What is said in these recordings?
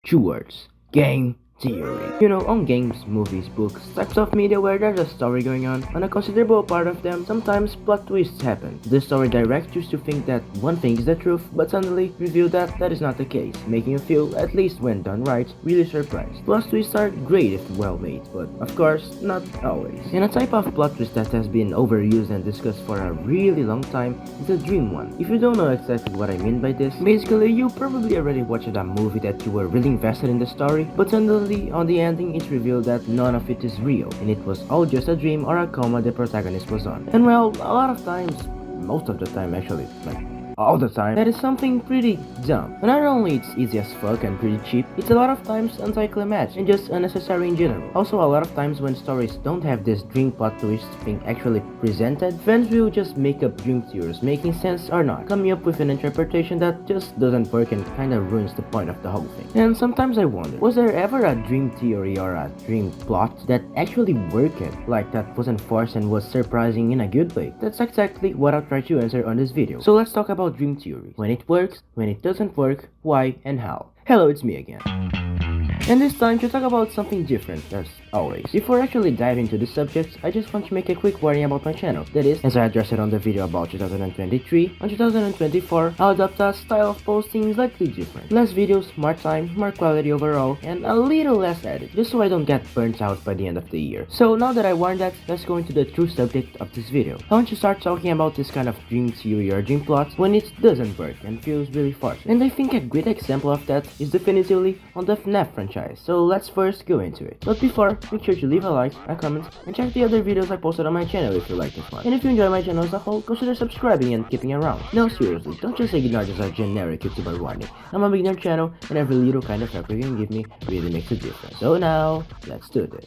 Two words. Game theory. You know, on games, movies, books, types of media where there's a story going on, a considerable part of them, sometimes plot twists happen. The story directs you to think that one thing is the truth, but suddenly reveal that that is not the case, making you feel, at least when done right, really surprised. Plot twists are great if well made, but of course, not always. And a type of plot twist that has been overused and discussed for a really long time is the dream one. If you don't know exactly what I mean by this, basically you probably already watched a movie that you were really invested in the story, but suddenly on the ending it's revealed that none of it is real, and it was all just a dream or a coma the protagonist was on. And well, a lot of times, most of the time actually, like all the time, that is something pretty dumb. And not only it's easy as fuck and pretty cheap, it's a lot of times anticlimactic and just unnecessary in general. Also, a lot of times when stories don't have this dream plot twist thing actually presented, fans will just make up dream theories, making sense or not, coming up with an interpretation that just doesn't work and kinda ruins the point of the whole thing. And sometimes I wonder, was there ever a dream theory or a dream plot that actually worked, like that wasn't forced and was surprising in a good way? That's exactly what I'll try to answer on this video. So let's talk about dream theory. When it works, when it doesn't work, why and how. Hello, it's me again. And this time to talk about something different, as always. Before actually diving into this subject, I just want to make a quick warning about my channel. That is, as I addressed it on the video about 2023, on 2024, I'll adopt a style of posting slightly different. Less videos, more time, more quality overall, and a little less edit, just so I don't get burnt out by the end of the year. So now that I warned that, let's go into the true subject of this video. I want to start talking about this kind of dream theory or dream plot when it doesn't work and feels really forced. And I think a great example of that is definitively on the FNAF franchise. So let's first go into it. But before, make sure to leave a like, a comment, and check the other videos I posted on my channel if you like this one. And if you enjoy my channel as a whole, consider subscribing and keeping around. No, seriously, don't just ignore this as a generic YouTuber warning. I'm a beginner channel, and every little kind of help you can give me really makes a difference. So now, let's do this.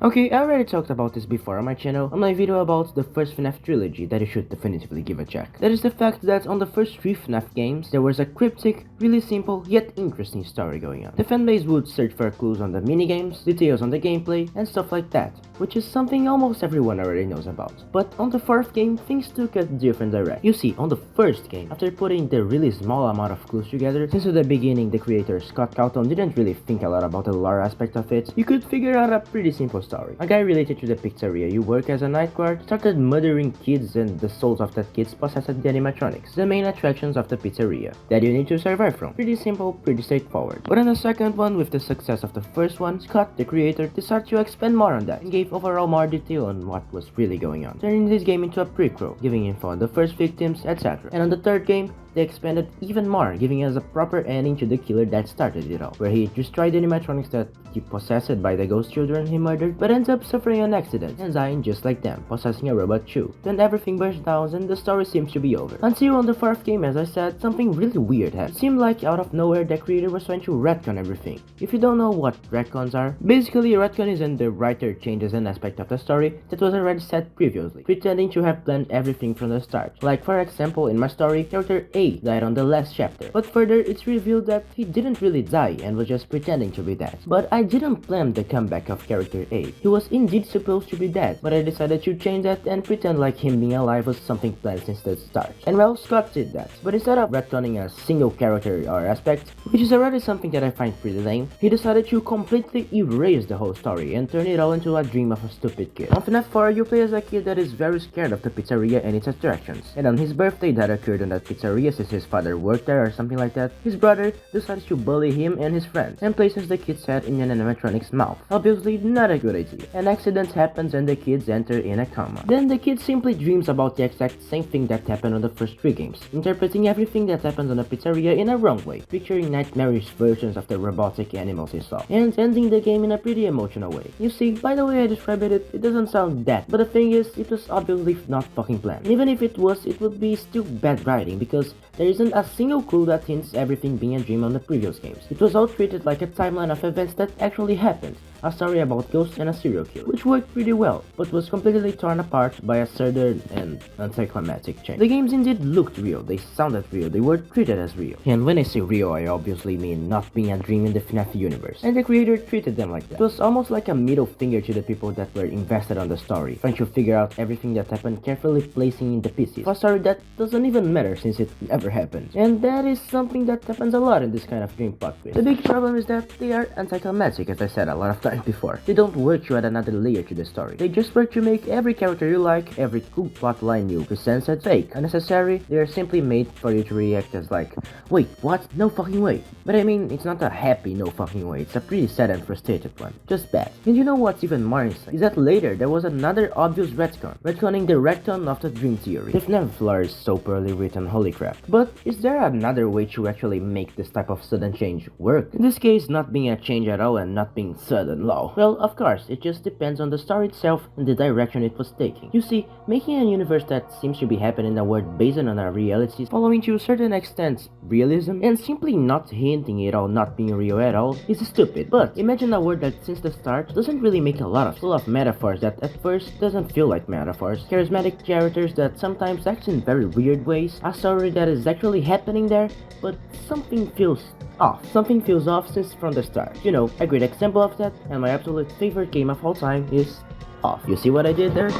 Okay, I already talked about this before on my channel, on my video about the first FNAF trilogy that you should definitively give a check. That is the fact that on the first 3 FNAF games, there was a cryptic, really simple, yet interesting story going on. The fanbase would search for clues on the minigames, details on the gameplay, and stuff like that, which is something almost everyone already knows about. But on the 4th game, things took a different direction. You see, on the first game, after putting the really small amount of clues together, since at the beginning the creator Scott Calton didn't really think a lot about the lore aspect of it, you could figure out a pretty simple story. A guy related to the pizzeria you work as a night guard started murdering kids, and the souls of that kids possessed the animatronics, the main attractions of the pizzeria, that you need to survive from. Pretty simple, pretty straightforward. But on the second one, with the success of the first one, Scott, the creator, decided to expand more on that, and gave overall more detail on what was really going on, turning this game into a prequel, giving info on the first victims, etc. And on the third game, they expanded even more, giving us a proper ending to the killer that started it all, where he destroyed the animatronics that he possessed by the ghost children he murdered, but ends up suffering an accident and dying just like them, possessing a robot too. Then everything bursts down and the story seems to be over. Until on the 4th game, as I said, something really weird happened. It seemed like out of nowhere the creator was trying to retcon everything. If you don't know what retcons are, basically a retcon is when the writer changes an aspect of the story that was already set previously, pretending to have planned everything from the start. Like for example, in my story, character A died on the last chapter, but further it's revealed that he didn't really die and was just pretending to be dead. But I didn't plan the comeback of character A. He was indeed supposed to be dead, but I decided to change that and pretend like him being alive was something planned since the start. And well, Scott did that, but instead of retconning a single character or aspect, which is already something that I find pretty lame, he decided to completely erase the whole story and turn it all into a dream of a stupid kid. On FNAF 4, you play as a kid that is very scared of the pizzeria and its attractions, and on his birthday that occurred on that pizzeria since his father worked there or something like that, his brother decides to bully him and his friends, and places the kid's head in an animatronic's mouth. Obviously not a good idea. An accident happens and the kids enter in a coma. Then the kid simply dreams about the exact same thing that happened on the first 3 games, interpreting everything that happens on the pizzeria in a wrong way, picturing nightmarish versions of the robotic animals he saw, and ending the game in a pretty emotional way. You see, by the way I described it, it doesn't sound that, but the thing is, it was obviously not fucking planned. Even if it was, it would be still bad writing, because there isn't a single clue that hints everything being a dream on the previous games. It was all treated like a timeline of events that actually happened, a story about ghosts and a serial killer, which worked pretty well, but was completely torn apart by a sudden and anticlimactic change. The games indeed looked real, they sounded real, they were treated as real. And when I say real, I obviously mean not being a dream in the FNAF universe. And the creator treated them like that. It was almost like a middle finger to the people that were invested on the story, trying to figure out everything that happened, carefully placing in the pieces. For a story that doesn't even matter since it ever happened. And that is something that happens a lot in this kind of dream plot twist. The big problem is that they are anticlimactic, as I said a lot of times before. They don't work to add another layer to the story. They just work to make every character you like, every cool plot line you present as fake, unnecessary. They are simply made for you to react as like, wait, what? No fucking way. But I mean, it's not a happy no fucking way, it's a pretty sad and frustrated one. Just bad. And you know what's even more insane? Is that later there was another obvious retconning the retcon of the dream theory. The FNAF lore is so poorly written, holy crap. But is there another way to actually make this type of sudden change work? In this case, not being a change at all and not being sudden law. Well, of course, it just depends on the story itself and the direction it was taking. You see, making a universe that seems to be happening in a world based on our realities, following to a certain extent realism, and simply not hinting it all not being real at all, is stupid. But imagine a world that since the start doesn't really make a lot of full of metaphors that at first doesn't feel like metaphors, charismatic characters that sometimes act in very weird ways, a story that is actually happening there, but something feels off. Something feels off since from the start. You know, a great example of that, and my absolute favorite game of all time is Off. You see what I did there?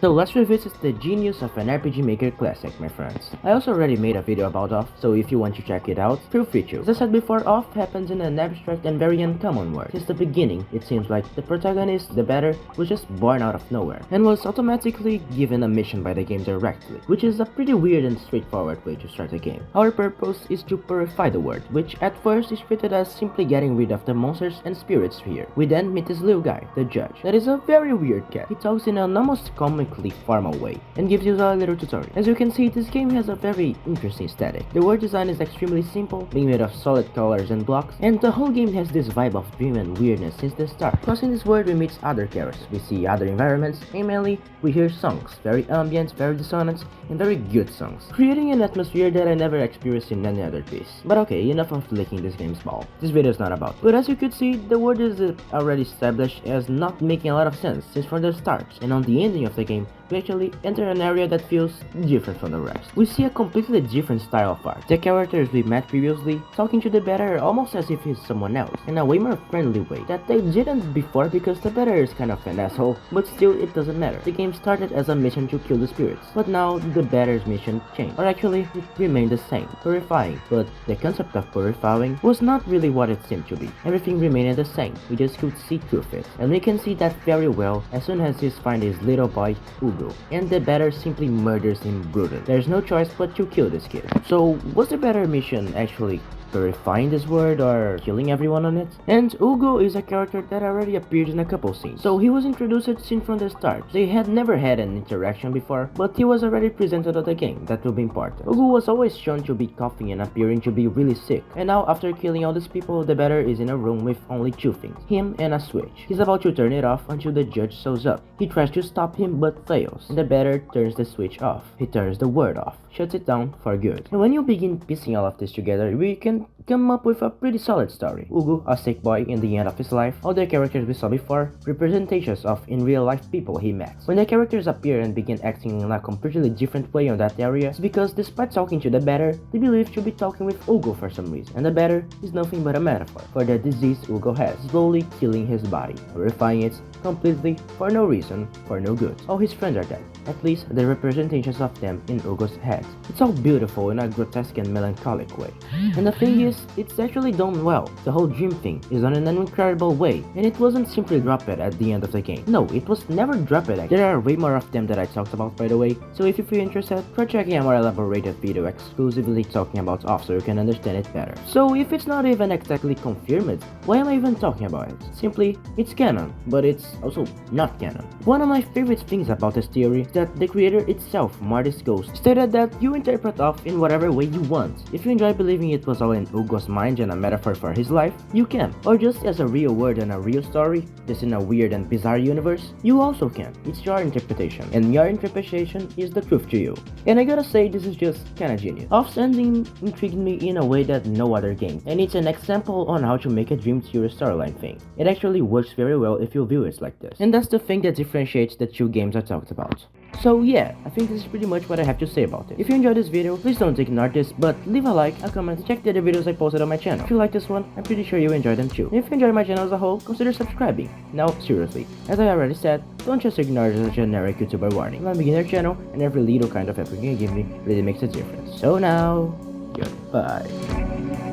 So let's revisit the genius of an RPG Maker classic, my friends. I also already made a video about Off, so if you want to check it out, feel free to. As I said before, Off happens in an abstract and very uncommon world. Since the beginning, it seems like the protagonist, the Better, was just born out of nowhere, and was automatically given a mission by the game directly, which is a pretty weird and straightforward way to start a game. Our purpose is to purify the world, which at first is treated as simply getting rid of the monsters and spirits here. We then meet this little guy, the judge, that is a very weird cat. He talks in an almost comic formal way and gives you a little tutorial. As you can see, this game has a very interesting aesthetic. The world design is extremely simple, being made of solid colors and blocks, and the whole game has this vibe of dream and weirdness since the start. Crossing this world, we meet other characters, we see other environments, and mainly we hear songs, very ambient, very dissonant, and very good songs, creating an atmosphere that I never experienced in any other piece. But okay, enough of licking this game's ball. This video is not about. But as you could see, the world is already established as not making a lot of sense since from the start, and on the ending of the game, we actually enter an area that feels different from the rest. We see a completely different style of art. The characters we met previously talking to the Better almost as if he's someone else, in a way more friendly way that they didn't before because the Better is kind of an asshole, but still it doesn't matter. The game started as a mission to kill the spirits, but now the Better's mission changed, or actually it remained the same, purifying, but the concept of purifying was not really what it seemed to be. Everything remained the same, we just could see through it, and we can see that very well as soon as he finds his little boy, Ugo, and the Better simply murders him brutally. There's no choice but to kill this kid. So, was the Better mission actually purifying this world or killing everyone on it? And Ugo is a character that already appeared in a couple scenes, so he was introduced since from the start. They had never had an interaction before, but he was already presented at the game. That will be important. Ugo was always shown to be coughing and appearing to be really sick, and now after killing all these people, the Better is in a room with only two things, him and a switch. He's about to turn it off until the judge shows up. He tries to stop him but fails, and the Better turns the switch off. He turns the world off, shuts it down for good. And when you begin piecing all of this together, we can come up with a pretty solid story. Ugo, a sick boy in the end of his life, all the characters we saw before, representations of in real life people he met. When the characters appear and begin acting in a completely different way on that area, it's because despite talking to the Better, they believe to be talking with Ugo for some reason, and the Better is nothing but a metaphor for the disease Ugo has, slowly killing his body, purifying it completely for no reason, for no good. All his friends are dead, at least the representations of them in Ugo's head. It's all beautiful in a grotesque and melancholic way. And the thing is, it's actually done well. The whole dream thing is done in an incredible way, and it wasn't simply dropped at the end of the game. No, it was never dropped. There are way more of them that I talked about, by the way, so if you feel interested, try checking a more elaborated video exclusively talking about Off so you can understand it better. So if it's not even exactly confirmed, why am I even talking about it? Simply, it's canon, but it's also not canon. One of my favorite things about this theory is that the creator itself, Marty's Ghost, stated that you interpret Off in whatever way you want. If you enjoy believing it was all in Ugo's mind and a metaphor for his life, you can. Or just as a real word and a real story, just in a weird and bizarre universe, you also can. It's your interpretation, and your interpretation is the truth to you. And I gotta say, this is just kinda genius. Off's ending intrigued me in a way that no other game, and it's an example on how to make a dream theory storyline thing. It actually works very well if you view it like this. And that's the thing that differentiates the two games I talked about. So yeah, I think this is pretty much what I have to say about it. If you enjoyed this video, please don't ignore this, but leave a like, a comment, and check the other videos I posted on my channel. If you like this one, I'm pretty sure you enjoy them too. And if you enjoy my channel as a whole, consider subscribing. Now, seriously, as I already said, don't just ignore this as a generic YouTuber warning. I'm a beginner channel, and every little kind of effort you give me really makes a difference. So now, goodbye.